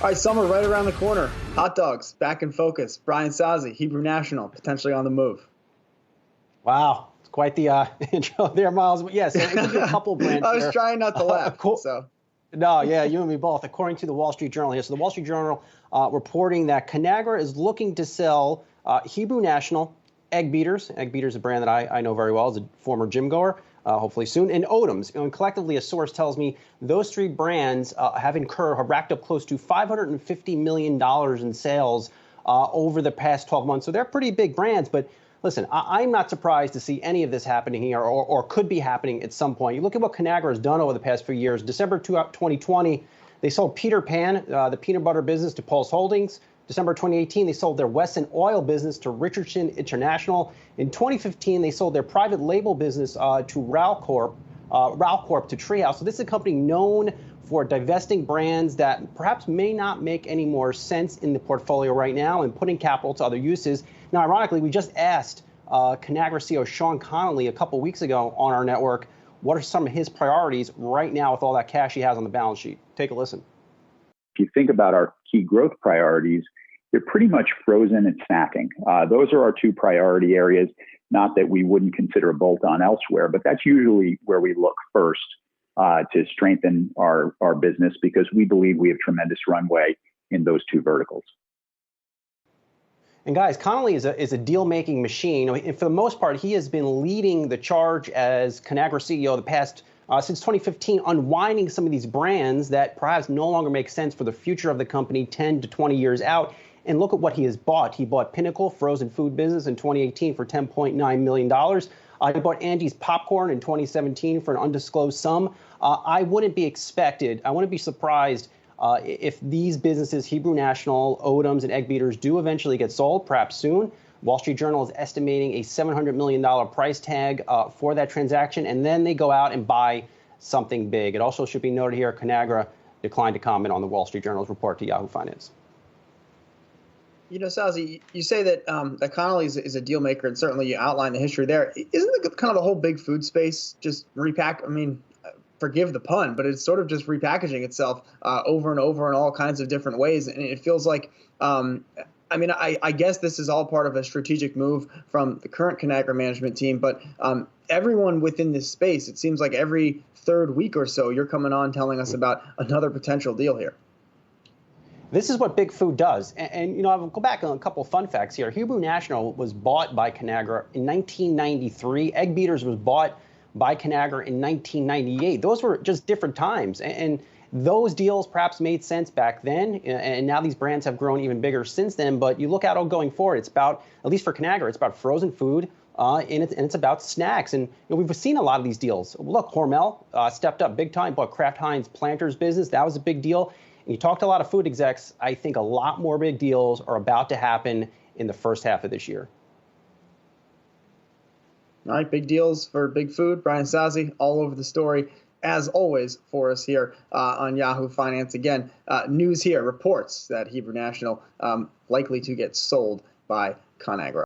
All right, summer right around the corner. Hot dogs back in focus. Brian Sozzi, Hebrew National, potentially on the move. Wow, it's quite the intro there, Myles. But yes, it could be a couple brands. I was trying not to laugh. So. No, yeah, you and me both. According to the Wall Street Journal here, so the Wall Street Journal reporting that Conagra is looking to sell Hebrew National, Egg Beaters. Egg Beaters is a brand that I know very well as a former gym goer. Hopefully soon, and Odoms. And collectively, a source tells me those three brands have racked up close to $550 million in sales over the past 12 months. So they're pretty big brands. But listen, I'm not surprised to see any of this happening here, or could be happening at some point. You look at what Conagra has done over the past few years. December 2020, they sold Peter Pan, the peanut butter business, to Pulse Holdings. December 2018, they sold their Wesson oil business to Richardson International. In 2015, they sold their private label business to Ralcorp to Treehouse. So this is a company known for divesting brands that perhaps may not make any more sense in the portfolio right now and putting capital to other uses. Now, ironically, we just asked Conagra CEO Sean Connolly a couple weeks ago on our network, what are some of his priorities right now with all that cash he has on the balance sheet? Take a listen. If you think about our key growth priorities, they're pretty much frozen and snacking. Those are our two priority areas. Not that we wouldn't consider a bolt-on elsewhere, but that's usually where we look first to strengthen our business, because we believe we have tremendous runway in those two verticals. And guys, Connolly is a deal-making machine. And for the most part, he has been leading the charge as Conagra CEO the past since 2015, unwinding some of these brands that perhaps no longer make sense for the future of the company 10 to 20 years out. And look at what he has bought. He bought Pinnacle frozen food business in 2018 for $10.9 million. He bought Andy's Popcorn in 2017 for an undisclosed sum. I wouldn't be surprised if these businesses, Hebrew National, Odoms, and Egg Beaters, do eventually get sold, perhaps soon. Wall Street Journal is estimating a $700 million price tag for that transaction, and then they go out and buy something big. It also should be noted here, Conagra declined to comment on the Wall Street Journal's report to Yahoo Finance. You know, Sozzi, you say that that Connolly is a deal maker, and certainly you outline the history there. Isn't it kind of the whole big food space just forgive the pun, but it's sort of just repackaging itself over and over in all kinds of different ways. And it feels like, I guess this is all part of a strategic move from the current Conagra management team, but everyone within this space, it seems like every third week or so, you're coming on telling us about another potential deal here. This is what big food does. And I'll go back on a couple of fun facts here. Hebrew National was bought by Conagra in 1993. Egg Beaters was bought by Conagra in 1998. Those were just different times. And those deals perhaps made sense back then. And now these brands have grown even bigger since then. But you look out going forward, it's about, at least for Conagra, it's about frozen food. And it's about snacks. And we've seen a lot of these deals. Look, Hormel stepped up big time, bought Kraft Heinz Planters business. That was a big deal. And you talk to a lot of food execs, I think a lot more big deals are about to happen in the first half of this year. All right, big deals for big food. Brian Sozzi, all over the story, as always, for us here on Yahoo Finance. Again, news here, reports that Hebrew National likely to get sold by Conagra.